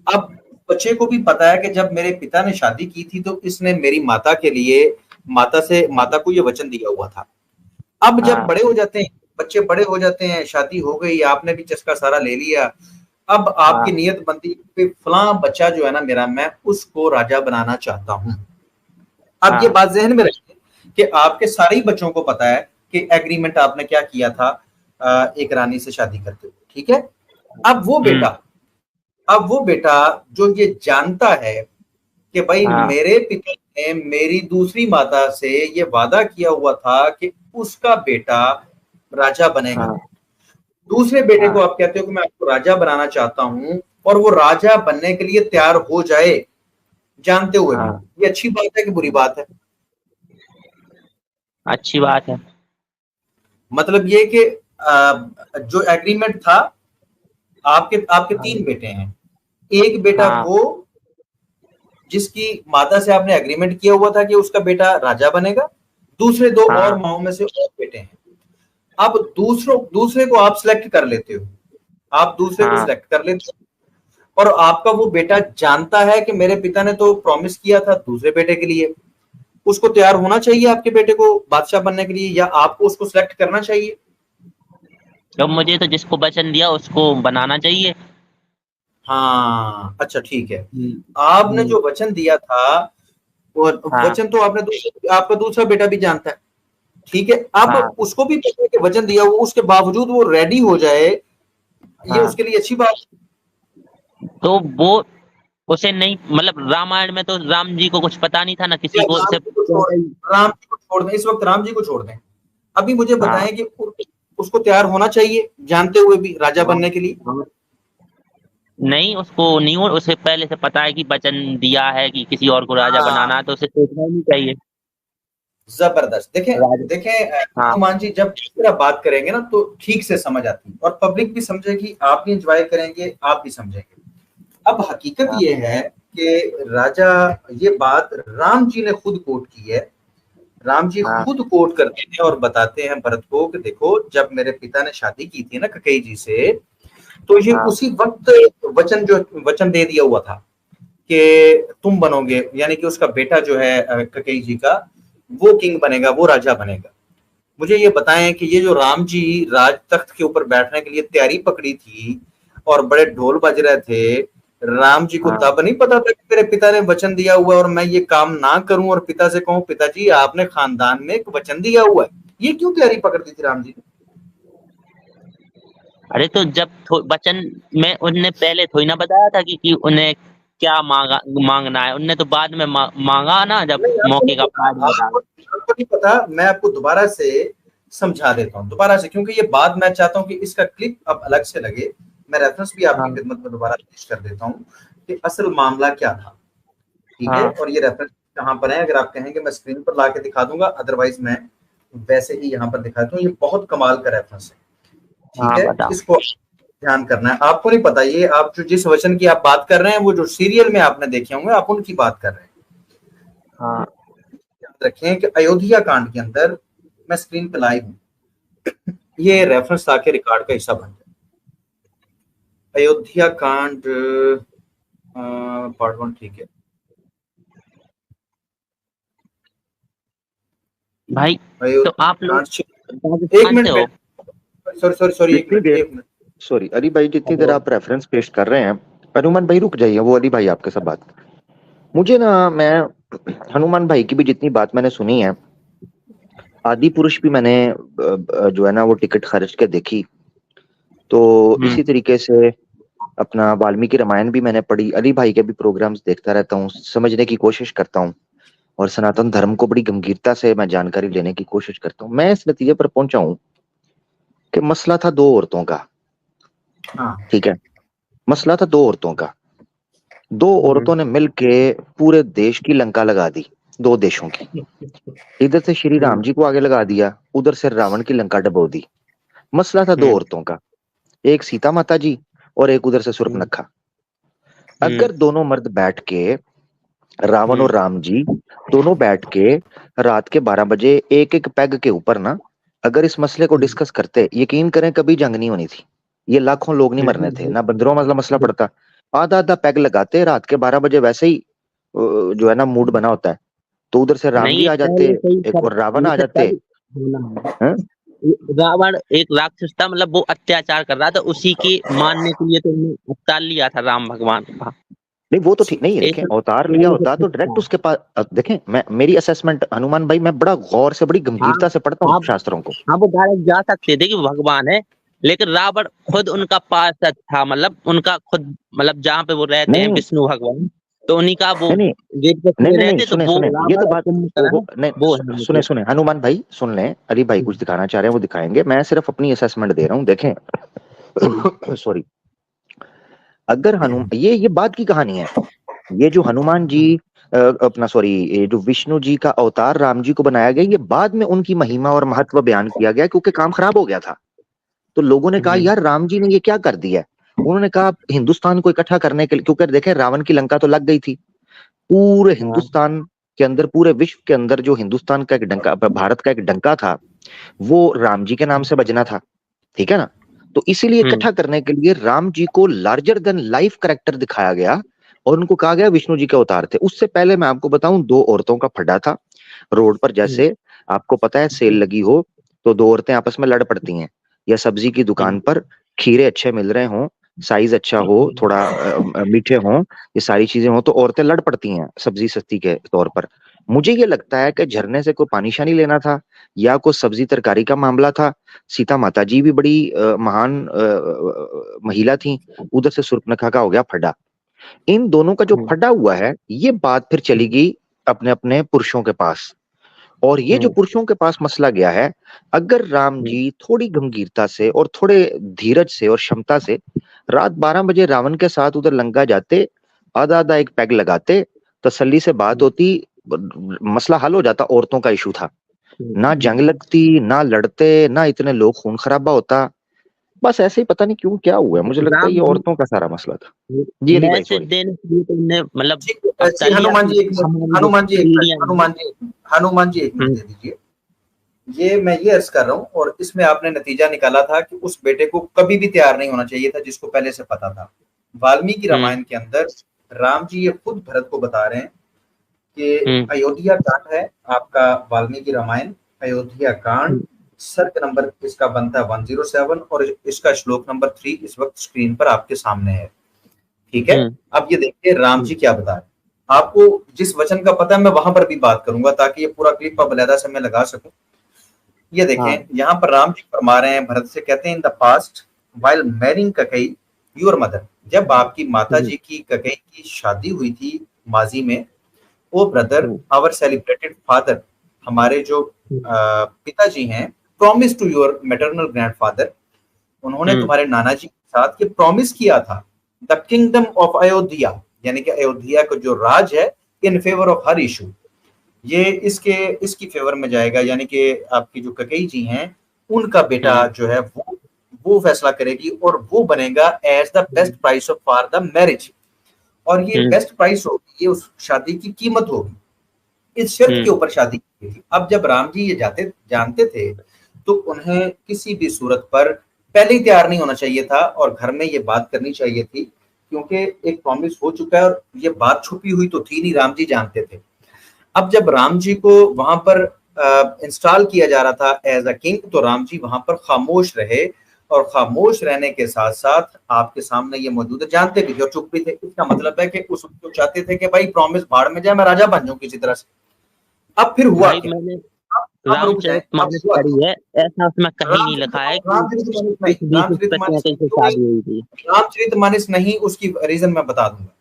अब बच्चे को भी पता है कि जब मेरे पिता ने शादी की थी तो इसने मेरी माता के लिए माता को ये वचन दिया हुआ था। अब जब बड़े हो जाते हैं बच्चे, बड़े हो जाते हैं, शादी हो गई, आपने भी चस्का सारा ले लिया, अब आपकी नियत बनती है फलां बच्चा जो है ना मेरा, मैं उसको राजा बनाना चाहता हूं। अब ये बात जहन में रखिए कि आपके सारे ही बच्चों को पता है कि एग्रीमेंट आपने क्या किया था एक रानी से शादी करते हुए, ठीक है। अब वो बेटा जो ये जानता है कि भाई मेरे पिता ने मेरी दूसरी माता से ये वादा किया हुआ था कि उसका बेटा राजा बनेगा, दूसरे बेटे को आप कहते हो कि मैं आपको राजा बनाना चाहता हूं, और वो राजा बनने के लिए तैयार हो जाए जानते हुए भी, ये अच्छी बात है कि बुरी बात है? अच्छी बात है। मतलब ये कि जो एग्रीमेंट था, आपके 3 बेटे हैं, एक बेटा वो जिसकी माता से आपने एग्रीमेंट किया हुआ था कि उसका बेटा राजा बनेगा, दूसरे 2 और माओ में से और बेटे हैं। अब दूसरे को आप सिलेक्ट कर लेते हो, आप दूसरे को सिलेक्ट कर लेते हो, और आपका वो बेटा जानता है कि मेरे पिता ने तो प्रॉमिस किया था दूसरे बेटे के लिए, उसको तैयार होना चाहिए आपके बेटे को बादशाह बनने के लिए, या आपको उसको सिलेक्ट करना चाहिए? तो मुझे तो जिसको वचन दिया उसको बनाना चाहिए। हाँ अच्छा ठीक है। आपने जो वचन दिया था और वचन तो आपका दूसरा बेटा भी जानता है, ठीक है। अब उसको भी पता है कि वचन दिया हुआ, उसके बावजूद वो रेडी हो जाए, ये उसके लिए अच्छी बात। तो वो उसे नहीं, मतलब रामायण में तो राम जी को कुछ पता नहीं था ना किसी को। राम जी को छोड़ दें, इस वक्त राम जी को छोड़ दें। अभी मुझे बताएं कि उसको तैयार होना चाहिए जानते हुए भी राजा बनने के लिए? नहीं, उसको नहीं हो, उसे पहले से पता है कि वचन दिया है कि किसी और को राजा बनाना है, तो उसे सोचना नहीं चाहिए। जबरदस्त। देखें हनुमान जी जब इस तरह बात करेंगे ना तो ठीक से समझ आती है और पब्लिक भी समझेगी, आप भी एंजॉय करेंगे, आप भी समझेंगे। अब हकीकत ये है कि राजा, ये बात राम जी ने खुद कोट की है। राम जी खुद कोट करते हैं और बताते हैं भरत को कि देखो जब मेरे पिता ने शादी की थी ना कैकेयी जी से, तो ये उसी वक्त वचन दे दिया हुआ था कि तुम बनोगे, यानी कि उसका बेटा जो है कैकेयी जी का, वो किंग बनेगा, वो राजा बनेगा। मुझे ये बताएं कि ये जो राम जी राज तख्त के ऊपर बैठने के लिए तैयारी पकड़ी थी और बड़े ढोल बज रहे थे, राम जी को हाँ। तब नहीं पता था कि मेरे पिता ने वचन दिया हुआ है और मैं ये काम ना करूं और पिता से कहूं पिताजी आपने खानदान में एक वचन दिया हुआ है, ये क्यों तैयारी पकड़ती थी राम जी? अरे तो जब वचन में उनने पहले थोड़ी ना बताया था कि उन्हें क्या मांगना है, उनने तो बाद में मांगा ना, जब नहीं, आपको नहीं मौके का पता, पार लगा। आपको नहीं पता, मैं आपको दोबारा से समझा देता हूँ दोबारा से, क्योंकि ये बात मैं चाहता हूँ कि इसका क्लिप अब अलग से लगे। मैं रेफरेंस भी आपकी हाँ। खिदमत में दोबारा पेश कर देता हूँ कि असल मामला क्या था, ठीक है। हाँ। और ये रेफरेंस कहाँ पर है, अगर आप कहेंगे मैं स्क्रीन पर ला के दिखा दूंगा, अदरवाइज मैं वैसे ही यहाँ पर दिखाता हूँ। ये बहुत कमाल का रेफरेंस है, ठीक हाँ है। बताओ। इसको ध्यान करना है। आपको नहीं पता, ये आप जो जिस वचन की आप बात कर रहे हैं वो जो सीरियल में आपने देखे होंगे, आप उनकी बात कर रहे हैं। हाँ। याद रखें कि अयोध्या कांड के अंदर, मैं स्क्रीन पे लाइव हूँ, ये रेफरेंस ताकि रिकॉर्ड का हिस्सा बन जाए। अयोध्या कांड पार्ट 1, ठीक है भाई। तो अयोध्या आप लोग एक मिनट हो? में, सॉरी एक जितनी मिनट। सॉरी अली भाई, जितनी देर आप रेफरेंस पेश कर रहे हैं, हनुमान भाई रुक जाइए, वो अली भाई आपके साथ बात। मुझे ना, मैं हनुमान भाई की भी जितनी बात मैंने सुनी है, आदि पुरुष भी मैंने जो है ना वो टिकट खर्च के देखी, तो इसी तरीके से अपना वाल्मीकि रामायण भी मैंने पढ़ी, अली भाई के भी प्रोग्राम्स देखता रहता हूँ, समझने की कोशिश करता हूँ, और सनातन धर्म को बड़ी गंभीरता से मैं जानकारी लेने की कोशिश करता हूँ। मैं इस नतीजे पर पहुंचा हूँ कि मसला था दो औरतों का, ठीक है, मसला था दो औरतों का। दो औरतों ने मिलके पूरे देश की लंका लगा दी, दो देशों की। इधर से श्री राम जी को आगे लगा दिया, उधर से रावण की लंका डबो दी। मसला था दो औरतों का, एक सीता माता जी और एक उधर से सुर्पनखा। अगर दोनों मर्द बैठ के, रावण और राम जी दोनों बैठ के रात के 12 बजे एक एक पैग के ऊपर ना, अगर इस मसले को डिस्कस करते, यकीन करें कभी जंग नहीं होनी थी, ये लाखों लोग नहीं मरने थे, ना बंदरों वाला मसला पड़ता। आधा आधा पैग लगाते रात के 12 बजे, वैसे ही जो है ना मूड बना होता है, तो उधर से राम जी आ जाते, एक और रावण आ जाते। हैं? रावण एक राक्षस था, मतलब वो अत्याचार कर रहा था, उसी के मानने के लिए तो उन्होंने अवतार लिया था राम भगवान का। नहीं वो तो ठीक नहीं है, देखें अवतार लिया होता तो डायरेक्ट उसके पास, देखें मैं, मेरी असेसमेंट हनुमान भाई, मैं बड़ा गौर से बड़ी गंभीरता से पढ़ता हूँ शास्त्रों को। हाँ, वो डायरेक्ट जा सकते थे कि वो भगवान है, लेकिन रावण खुद उनका पार्षद था, मतलब उनका खुद, मतलब जहाँ पे वो रहते हैं विष्णु भगवान, तो उन्हीं का वो नहीं गेट पे नहीं नहीं, रहते, तो सुने वो सुने, ये तो बात नहीं, नहीं, सुने सुने हनुमान भाई सुन लें, अली भाई कुछ दिखाना चाह रहे हैं वो दिखाएंगे, मैं सिर्फ अपनी असेसमेंट दे रहा हूँ। देखें सॉरी, अगर हनुमान, ये बात की कहानी है, ये जो हनुमान जी अपना सॉरी, ये जो विष्णु जी का अवतार राम जी को बनाया गया, ये बाद में उनकी महिमा और महत्व बयान किया गया, क्योंकि काम खराब हो गया था। तो लोगों ने कहा यार राम जी ने ये क्या कर दिया। उन्होंने कहा हिंदुस्तान को इकट्ठा करने के लिए, क्योंकि देखें रावण की लंका तो लग गई थी, पूरे हिंदुस्तान के अंदर, पूरे विश्व के अंदर जो हिंदुस्तान का एक डंका, भारत का एक डंका था, वो राम जी के नाम से बजना था, ठीक है ना। तो इसीलिए इकट्ठा करने के लिए राम जी को लार्जर देन लाइफ कैरेक्टर दिखाया गया और उनको कहा गया विष्णु जी के अवतार थे। उससे पहले मैं आपको बताऊं, दो औरतों का फड्डा था रोड पर, जैसे आपको पता है सेल लगी हो तो दो औरतें आपस में लड़ पड़ती हैं, या सब्जी की दुकान पर खीरे अच्छे मिल रहे हों, साइज अच्छा हो, थोड़ा मीठे हों, ये सारी चीजें हो, तो औरतें लड़ पड़ती हैं सब्जी सस्ती के तौर पर। मुझे ये लगता है कि झरने से कोई पानी शानी लेना था, या कोई सब्जी तरकारी का मामला था। सीता माता जी भी बड़ी महान महिला थी, उधर से सुर्पनखा का हो गया फड्डा। इन दोनों का जो फड्डा हुआ है, ये बात फिर चली गई अपने अपने पुरुषों के पास, और ये जो पुरुषों के पास मसला गया है, अगर राम जी थोड़ी गंभीरता से और थोड़े धीरज से और क्षमता से रात 12 बजे रावण के साथ उधर लंका जाते, आधा आधा एक पैग लगाते, तसल्ली से बात होती, मसला हल हो जाता। औरतों का इशू था, ना जंग लगती, ना लड़ते, ना इतने लोग खून खराबा होता। बस ऐसे ही पता नहीं क्यों क्या हुआ है, मुझे लगता है ये औरतों का सारा मसला था। जी अली भाई सॉरी। देने के लिए तो उन्हें, मतलब हनुमान जी एक मिनट, हनुमान जी एक मिनट दे दीजिए। ये मैं ये अर्ज कर रहा हूँ, और इसमें आपने नतीजा निकाला था कि उस बेटे को कभी भी तैयार नहीं होना चाहिए था, जिसको पहले से पता था। वाल्मीकि रामायण के अंदर राम जी ये खुद भरत को बता रहे हैं कि अयोध्या कांड है आपका, वाल्मीकि रामायण अयोध्या कांड, सर्ग नंबर इसका बनता है 107 और इसका श्लोक नंबर 3 इस वक्त स्क्रीन पर आपके सामने है। ठीक है, अब ये देखिए राम जी क्या बता रहे हैं। आपको जिस वचन का पता है मैं वहां पर भी बात करूंगा ताकि ये पूरा क्लिप अब अलहदा से मैं लगा सकूं। ये देखें यहाँ पर राम जी फरमा रहे हैं भरत से, कहते हैं in the past while marrying ककई योर मदर, जब आपकी माता जी की ककई की शादी हुई थी माजी में, o brother our celebrated father, हमारे जो पिताजी हैं, promise to your maternal grandfather, उन्होंने तुम्हारे नाना जी के साथ ये प्रॉमिस किया था, द किंगडम ऑफ अयोध्या, यानी कि अयोध्या का जो राज है, in favour of her issue, ये इसकी फेवर में जाएगा, यानी कि आपकी जो ककई जी हैं उनका बेटा जो है वो फैसला करेगी और वो बनेगा as the best price of for the marriage, और ये बेस्ट प्राइस होगी, ये उस शादी की कीमत होगी, इस शर्त के ऊपर शादी की थी। अब जब राम जी ये जानते थे तो उन्हें किसी भी सूरत पर पहले ही तैयार नहीं होना चाहिए था और घर में ये बात करनी चाहिए थी, क्योंकि एक प्रॉमिस हो चुका है और ये बात छुपी हुई तो थी नहीं, राम जी जानते थे। अब जब राम जी को वहां पर इंस्टॉल किया जा रहा था एज अ किंग, तो राम जी वहां पर खामोश रहे, और खामोश रहने के साथ साथ आपके सामने ये मौजूद है, जानते भी थे और चुप भी थे। इसका मतलब है कि उसको चाहते थे कि भाई प्रॉमिस भाड़ में जाए, मैं राजा बन जाऊं किसी तरह से। अब फिर हुआ क्या? मैंने रामचरितमानस पढ़ी है, ऐसा उसमें कहीं नहीं लिखा है रामचरितमानस नहीं, उसकी रीजन मैं बता दूंगा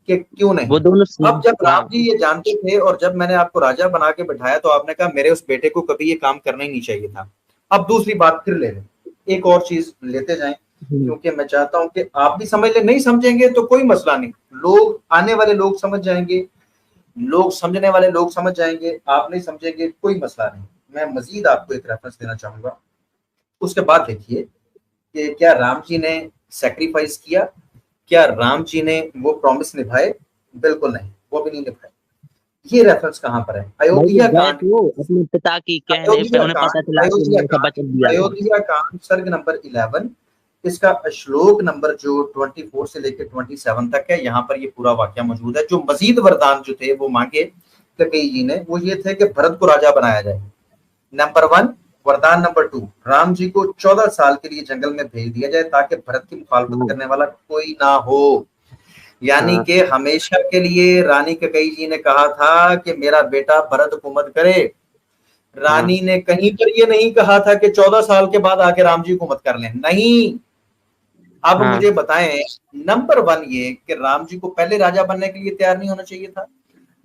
कि क्यों नहीं। वो दोनों अब जब राम जी ये जानते थे और जब मैंने आपको राजा बना के बिठाया तो आपने कहा मेरे उस बेटे को कभी ये काम करना ही नहीं चाहिए था। अब दूसरी बात फिर ले लें, एक और चीज लेते जाएं, क्योंकि मैं चाहता हूं कि आप भी समझ ले, नहीं समझेंगे तो कोई मसला नहीं, लोग आने वाले लोग समझ जाएंगे, लोग समझने वाले लोग समझ जाएंगे, आप नहीं समझेंगे कोई मसला नहीं। मैं मजीद आपको एक रेफरेंस देना चाहूंगा। उसके बाद देखिए कि क्या राम जी ने सैक्रिफाइस किया, क्या राम जी ने वो प्रॉमिस निभाए? बिल्कुल नहीं, वो भी नहीं निभाए। ये रेफरेंस कहां पर है? अयोध्या कांड, अपने पिता की कहने पे उन्हें पता चला कि उनका बचन दिया। अयोध्या कांड सर्ग नंबर 11, इसका श्लोक नंबर जो 24 से लेकर 27 तक है, यहाँ पर ये पूरा वाक्य मौजूद है। जो मजीद वरदान जो थे वो मांगे ककई जी ने, वो ये थे कि भरत को राजा बनाया जाए। नंबर 1 वरदान, नंबर 2 राम जी को 14 साल के लिए जंगल में भेज दिया जाए ताकि भरत की मुखालफत करने वाला कोई ना हो। यानी कि हमेशा के लिए रानी ककई जी ने कहा था कि मेरा बेटा भरत को मत करे। रानी ने कहीं पर ये नहीं कहा था कि 14 साल के बाद आके राम जी को मत कर लें, नहीं। अब मुझे बताएं, नंबर 1 ये कि राम जी को पहले राजा बनने के लिए तैयार नहीं होना चाहिए था।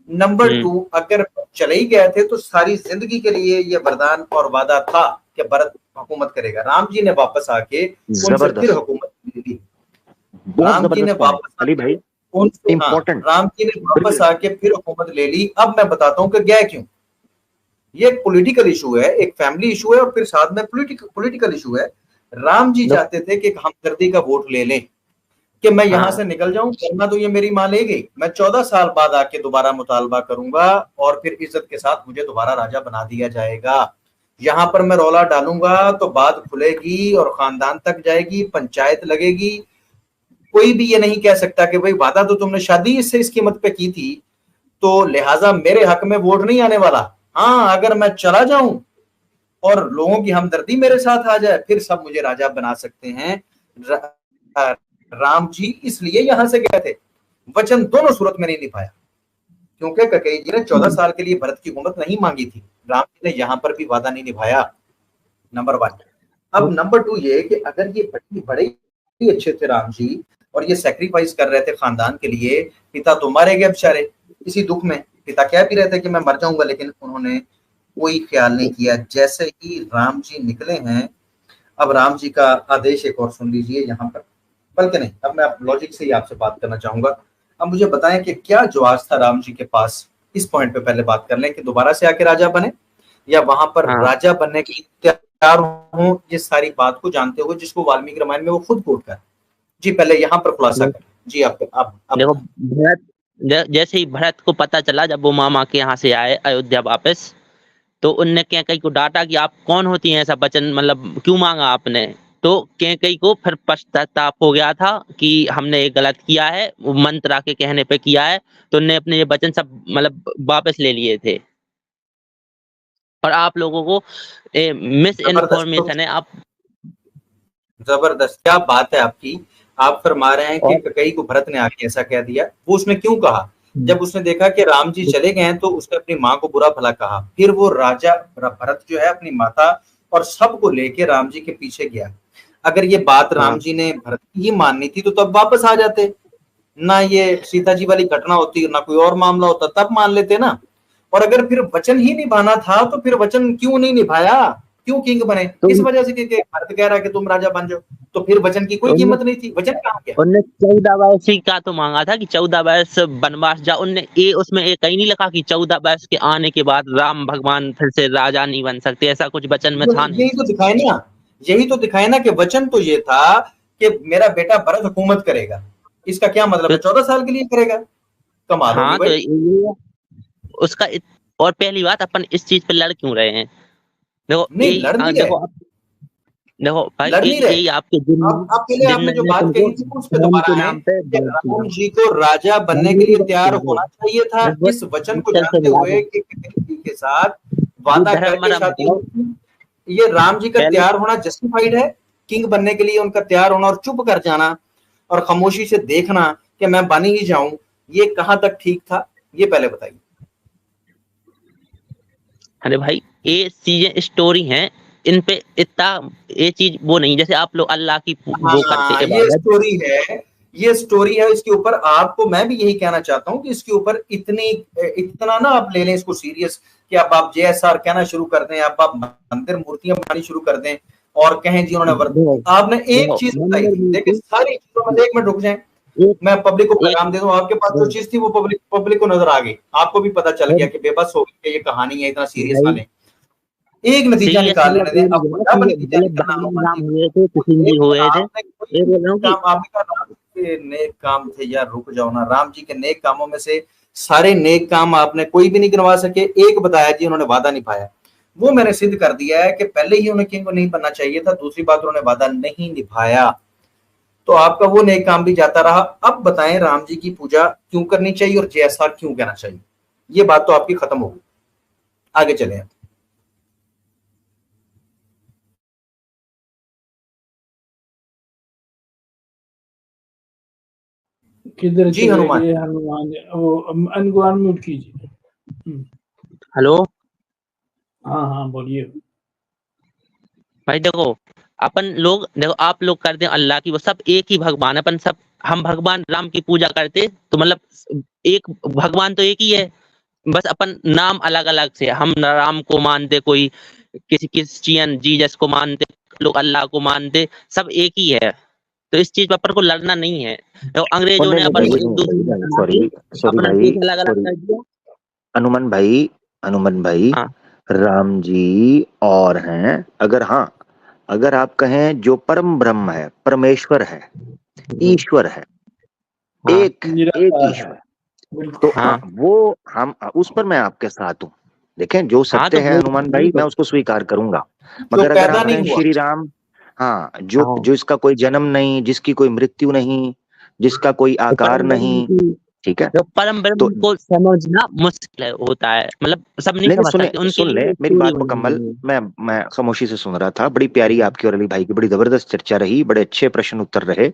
नंबर 2, अगर चले ही गए थे तो सारी जिंदगी के लिए ये वरदान और वादा था कि भरत हुकूमत करेगा। राम जी ने वापस आके उनसे फिर हुकूमत ले ली। राम जी ने वापस आके फिर हुकूमत ले ली। अब मैं बताता हूँ कि गए क्यों। ये एक पॉलिटिकल इशू है, एक फैमिली इशू है और फिर साथ में पॉलिटिकल इशू है। राम जी चाहते थे कि हमदर्दी का वोट ले लें कि मैं यहां से निकल जाऊं, करना तो ये मेरी मां ले गई, मैं 14 साल बाद आके दोबारा मुतालबा करूंगा और फिर इज्जत के साथ मुझे दोबारा राजा बना दिया जाएगा। यहां पर मैं रौला डालूंगा तो बात खुलेगी और खानदान तक जाएगी, पंचायत लगेगी। कोई भी ये नहीं कह सकता कि भाई वादा तो तुमने शादी इससे इस कीमत पे की थी तो लिहाजा मेरे हक में वोट नहीं आने वाला। हाँ, अगर मैं चला जाऊं और लोगों की हमदर्दी मेरे साथ आ जाए फिर सब मुझे राजा बना सकते हैं। राम जी इसलिए यहां से गए थे, वचन दोनों सूरत में नहीं निभाया, क्योंकि ककई जी ने 14 साल के लिए भरत की हुकूमत नहीं मांगी थी। राम जी ने यहां पर भी वादा नहीं निभाया, नंबर 1। अब नंबर 2 ये कि अगर ये बड़े ही अच्छे थे राम जी और ये सैक्रिफाइस कर रहे थे खानदान के लिए, पिता तो मारे गए बेचारे इसी दुख में, पिता कह भी रहे थे कि मैं मर जाऊंगा, लेकिन उन्होंने कोई ख्याल नहीं किया। जैसे ही राम जी निकले हैं, अब राम जी का आदेश एक और सुन लीजिए यहाँ पर, बल्कि नहीं, अब मैं लॉजिक से ही आपसे बात करना चाहूंगा। अब मुझे बताएं कि क्या जवाब था राम जी के पास, इस पॉइंट पे पहले बात कर लें कि दोबारा से आके राजा बने या वहां पर राजा बनने के लिए तैयार हो, ये सारी बात को जानते हुए जिसको वाल्मीकि रामायण में वो खुद कोट कर। जी पहले यहाँ पर खुलासा करें। जी आप देखो, जैसे ही भरत को पता चला जब वो मामा के यहाँ से आए अयोध्या वापस, तो उनने कैकई को डांटा कि आप कौन होती हैं, ऐसा वचन मतलब क्यों मांगा आपने। तो कैकई को फिर पश्चाताप हो गया था कि हमने ये गलत किया है, मंत्रा के कहने पे किया है, तो उनने अपने ये वचन सब मतलब वापस ले लिए थे। और आप लोगों को मिस इन्फॉर्मेशन है। आप जबरदस्त, क्या बात है आपकी। आप फरमा रहे हैं कि ककई को भरत ने आके ऐसा कह दिया। वो उसने क्यों कहा? जब उसने देखा कि राम जी चले गए हैं तो उसने अपनी माँ को बुरा भला कहा। फिर वो राजा भरत जो है अपनी माता और सबको लेके राम जी के पीछे गया। अगर ये बात राम जी ने भरत की माननी थी तो तब वापस आ जाते, ना ये सीता जी वाली घटना होती, ना कोई और मामला होता, तब मान लेते ना। और अगर फिर वचन ही निभाना था तो फिर वचन क्यों नहीं निभाया? क्यों किंग बने? इस वजह से कि भरत कह रहा है कि तुम राजा बन जाओ, तो फिर वचन की कोई कीमत नहीं थी। वचन कहाँ गया? उनने 14 वर्ष का तो मांगा था कि 14 वर्ष वनवास जा। उनने उसमें कहीं नहीं लिखा कि 14 वर्ष के आने के बाद राम भगवान फिर से राजा नहीं बन सकते, ऐसा कुछ वचन में था नहीं। यही तो दिखाए ना कि वचन तो ये था कि मेरा बेटा भरत हुकूमत करेगा। इसका क्या मतलब है? 14 साल के लिए करेगा? कमाल होगी भाई। तो उसका और पहली बात, अपन इस चीज पे लड़ क्यों रहे हैं? देखो देखो भाई, यही आपके आपने जो बात कही थी उस पे दोबारा आए कि राम जी को राजा बनने के लिए तैयार होना चाहिए था। इस वचन को जानते हुए कि के साथ वादा करके शादी, ये राम जी का तैयार होना जस्टिफाइड है? किंग बनने के लिए उनका तैयार होना और चुप कर जाना और खामोशी से देखना कि मैं बन ही जाऊं, ये कहां तक ठीक था? ये पहले बताइए। अरे भाई, ये चीजें स्टोरी हैं, इन पे इतना ये चीज वो नहीं, जैसे आप लोग अल्लाह की वो करते हैं। ये स्टोरी है, इसके ऊपर आपको मैं भी यही कहना चाहता हूँ कि इसके ऊपर इतना ना आप ले लें इसको सीरियस कि अब आप JSR कहना शुरू कर दें, अब आप मंदिर मूर्तियां बनानी शुरू कर दें और कहें जी उन्होंने आपने एक चीज बताई थी। देखिए सारी चीजों में 1 मिनट रुक जाए, मैं पब्लिक को पैगाम दे दूं। आपके पास जो चीज थी वो पब्लिक को नजर आ गई, आपको भी पता चल गया कि बेबस हो गई, ये कहानी है, इतना सीरियस ना लें। एक नतीजा निकाल लेने दें। नेक काम थे यार, रुक जाओ ना। राम जी के नेक कामों में से सारे नेक काम आपने कोई भी नहीं करवा सके। एक बताया जी उन्होंने वादा निभाया, वो मैंने सिद्ध कर दिया है कि पहले ही उन्हें किंग नहीं बनना चाहिए था। दूसरी बात, उन्होंने वादा नहीं निभाया तो आपका वो नेक काम भी जाता रहा। अब बताएं राम जी की पूजा क्यों करनी चाहिए और JSR क्यों कहना चाहिए? ये बात तो आपकी खत्म होगी। आगे चले। किधर जी हनुमान हनुमान म्यूट कीजिए। हेलो, हाँ बोलिए भाई। देखो अपन लोग, देखो आप लोग करते हैं अल्लाह की, वो सब एक ही भगवान है। अपन सब हम भगवान राम की पूजा करते तो मतलब एक भगवान तो एक ही है, बस अपन नाम अलग अलग से। हम राम को मानते, कोई किसी क्रिश्चियन जीसस को मानते, लोग अल्लाह को मानते, सब एक ही है। तो इस चीज पर अपन को लड़ना नहीं है। तो अंग्रेजों ने अपन अलग अलग कर दिया। हनुमान भाई राम जी और हैं, अगर आप कहें जो परम ब्रह्म है, परमेश्वर है, ईश्वर है, एक ईश्वर, तो वो हम उस पर मैं आपके साथ हूँ। देखें जो सत्य है हनुमान भाई, मैं उसको स्वीकार करूंगा। मगर अगर आप कहें श्री राम, जो इसका कोई जन्म नहीं, जिसकी कोई मृत्यु नहीं, जिसका कोई आकार नहीं, ठीक है, तो परम ब्रह्म को समझना मुश्किल होता है, मतलब सब नहीं समझ सकते। सुन ले मेरी बात मुकम्मल। मैं खामोशी से सुन रहा था। बड़ी प्यारी आपकी और अली भाई की बड़ी जबरदस्त चर्चा रही, बड़े अच्छे प्रश्न उत्तर रहे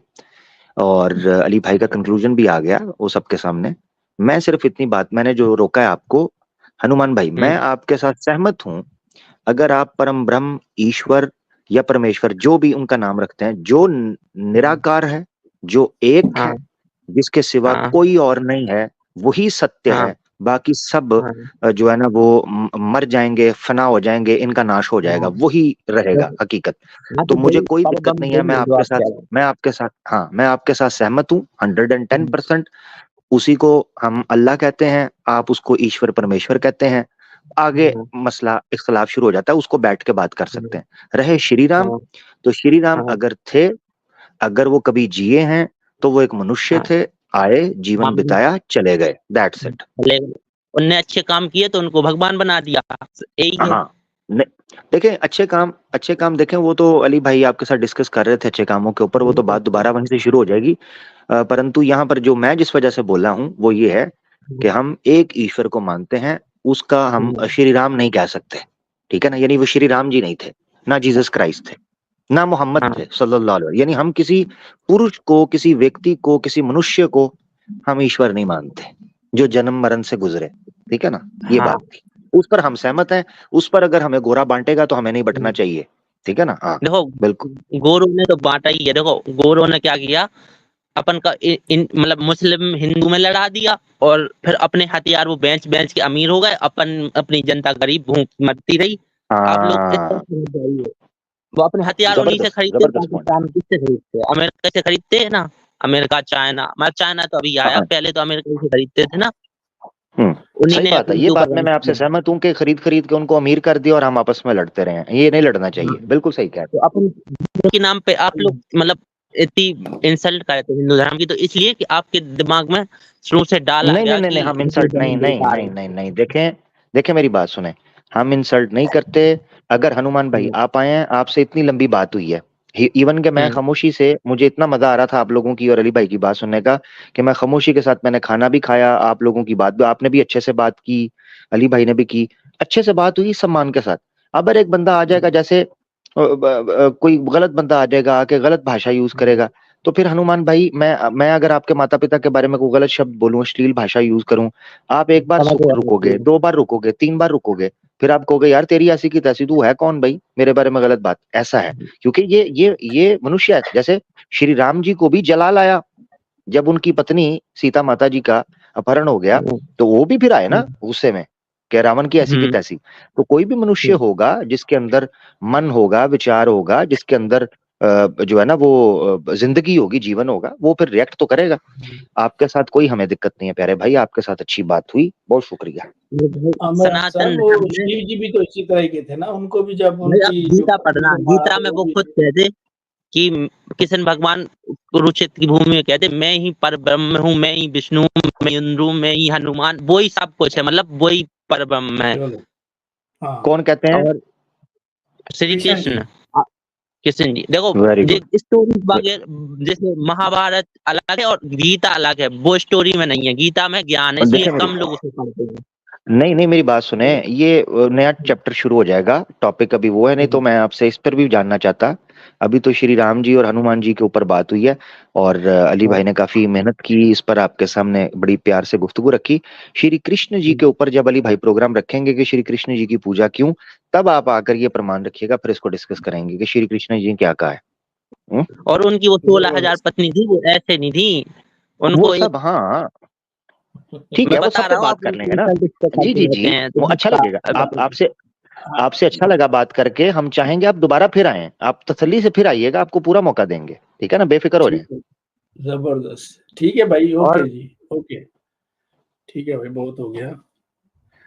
और अली भाई का कंक्लूजन भी आ गया वो सबके सामने। मैं सिर्फ इतनी बात मैंने जो रोका है आपको, हनुमान भाई, मैं आपके साथ सहमत हूं। अगर आप परम ब्रह्म, ईश्वर या परमेश्वर, जो भी उनका नाम रखते हैं, जो निराकार है, जो एक है, जिसके सिवा कोई और नहीं है, वही सत्य है। बाकी सब जो है ना वो मर जाएंगे, फना हो जाएंगे, इनका नाश हो जाएगा, वही रहेगा हकीकत। तो मुझे कोई दिक्कत नहीं है, मैं आपके साथ सहमत हूँ 110%। उसी को हम अल्लाह कहते हैं, आप उसको ईश्वर परमेश्वर कहते हैं। आगे मसला इख्तलाफ शुरू हो जाता है, उसको बैठ के बात कर सकते हैं। रहे श्री राम, तो श्री राम अगर थे, अगर वो कभी जिए हैं तो वो एक मनुष्य थे, आए, जीवन बिताया, चले गए, दैट्स इट। उनने अच्छे काम किए तो उनको भगवान बना दिया। देखें अच्छे काम देखें, वो तो अली भाई आपके साथ डिस्कस कर रहे थे अच्छे कामों के ऊपर, वो तो बात दोबारा वहीं से शुरू हो जाएगी। परंतु यहाँ पर जो मैं जिस वजह से बोला हूँ वो ये है कि हम एक ईश्वर को मानते हैं, उसका हम श्री राम नहीं कह सकते। ठीक है ना, यानी वो श्री राम जी नहीं थे, ना जीसस क्राइस्ट थे, ना मोहम्मद हाँ। थे सल्लल्लाहु अलैहि वसल्लम। यानी हम किसी पुरुष को, किसी व्यक्ति को, किसी मनुष्य को हम ईश्वर नहीं मानते जो जन्म मरण से गुजरे, ठीक है ना, ये हाँ। बात थी। उस पर हम सहमत हैं। उस पर अगर हमें गोरा बांटेगा तो हमें नहीं बंटना चाहिए, ठीक है ना। हाँ देखो बिल्कुल, गोरों ने तो बांटा ही है। देखो गोरों ने क्या किया, अपन का मतलब मुस्लिम हिंदू में लड़ा दिया, और फिर अपने हथियार वो बेच बेच के अमीर हो गए, अपन अपनी जनता गरीब भूख मरती रही। आप लोग इस तरह हाँ से समझ जाइए। वो अपने हथियार उन्हीं से जबरदस्त खरीदते, जबरदस्त पॉइंट। पाकिस्तान किससे खरीदते हैं, अमेरिका से खरीदते हैं ना। अमेरिका, चाइना, मतलब चाइना तो अभी आया, हाँ पहले तो अमेरिका से खरीदते थे ना। हम्म, उन्हीं सही ने बात है, ये उनके ऊपर बात में राज मैं आपसे किया। सहमत हूँ कि खरीद खरीद के उनको अमीर कर दिया और हम आपस में लड़ते रहे हैं, ये नहीं लड़ना चाहिए, बिल्कुल सही कह रहे तो अपन के नाम पे आप लोग मतलब इतनी इंसल्ट करे थे हिंदू धर्म की, तो इसलिए कि आपके दिमाग में शुरू से डाला नहीं नहीं गया नहीं कि नहीं, हम हिंदू इंसल्ट नहीं धर्म नहीं बेकार नहीं है। नहीं नहीं, देखें देखें मेरी बात सुने, हम इंसल्ट नहीं करते। अगर हनुमान भाई आप आए हैं, आपसे इतनी लंबी बात हुई है, इवन के मैं खामोशी से, मुझे इतना मजा आ रहा था आप लोगों की और अली भाई की बात सुनने का कि मैं खामोशी के साथ मैंने खाना भी खाया, आप लोगों की बात भी, आपने भी अच्छे से बात की, अली भाई ने भी की, अच्छे से बात हुई सम्मान के साथ। अब अगर एक बंदा आ जाएगा, जैसे कोई गलत बंदा आ जाएगा, आके गलत भाषा यूज करेगा, तो फिर हनुमान भाई मैं अगर आपके माता पिता के बारे में कोई गलत शब्द बोलूं, अश्लील भाषा यूज करूं, आप एक बार समझ रहे रुकोगे, हो? 2 बार रुकोगे, 3 बार रुकोगे, फिर आप कहोगे यार तेरी ऐसी की तैसी, तू है कौन भाई मेरे बारे में गलत बात, ऐसा है। क्योंकि ये मनुष्य है। जैसे श्री राम जी को भी जलाल आया, जब उनकी पत्नी सीता माता जी का अपहरण हो गया, तो वो भी फिर आए ना गुस्से में कि रावण की ऐसी की तैसी। तो कोई भी मनुष्य होगा जिसके अंदर मन होगा, विचार होगा, जिसके अंदर जो है ना वो जिंदगी होगी, जीवन होगा, वो फिर रिएक्ट तो करेगा। आपके साथ कोई हमें दिक्कत नहीं है प्यारे भाई, आपके साथ अच्छी बात हुई, बहुत शुक्रिया। अमर साहब, सनातन वो धर्म में शिव जी भी तो इसी तरह के थे ना, उनको भी जब भाई आप उनकी जो गीता पत्नी पढ़ना, को मारा गीता तो में वो वो भी। खुद कहते कि कृष्ण भगवान कुरुक्षेत्र की भूमि में कहते मैं ही पर ब्रह्म हूँ, मैं ही विष्णु हूँ, मैं इंद्रू, मैं ही हनुमान, वो ही सब कुछ है, मतलब वही पर ब्रह्म है। चलो, हाँ, कौन कहते हैं? और श्री कृष्ण जी। कृष्ण, कृष्ण जी। देखो वेरी ये गुड। स्टोरी वगैरह, जैसे महाभारत अलग है और गीता अलग है, वो स्टोरी में नहीं है, गीता में ज्ञान है, इसलिए देखिए मेरी, कम लोग उसे पढ़ते हैं। नहीं नहीं मेरी बात सुने, ये नया चैप्टर शुरू हो जाएगा, टॉपिक अभी वो है, नहीं तो मैं आपसे इस पर भी जानना चाहता। अभी तो श्री राम जी और हनुमान जी के ऊपर बात हुई है, और अली भाई ने काफी मेहनत की, इस पर आपके सामने बड़ी प्यार से गुफ्तगू रखी। श्री कृष्ण जी के ऊपर जब अली भाई प्रोग्राम रखेंगे कि श्री कृष्ण जी की पूजा क्यों, तब आप आकर ये प्रमाण रखिएगा, फिर इसको डिस्कस करेंगे कि श्री कृष्ण जी ने क्या कहा है। और उनकी वो 16,000 पत्नी थी, वो ऐसे नहीं थी, वो उनको एक, सब, हाँ ठीक मैं है, वो बता सब पे रहा हूँ, बात आप कर लोग लेंगे ना। इंसल्ट इस पे जी करते जी रहते जी, हैं, तो वो अच्छा लगेगा, आप आपसे, आपसे अच्छा लगा बात करके, हम चाहेंगे आप दोबारा फिर आएं, आप तसल्ली से फिर आइएगा, आपको पूरा मौका देंगे, ठीक है ना, बेफिक्र हो जाए। ठीक है, जबरदस्त, ठीक है भाई, और ओके जी, ओके, ठीक है भाई, बहुत हो गया।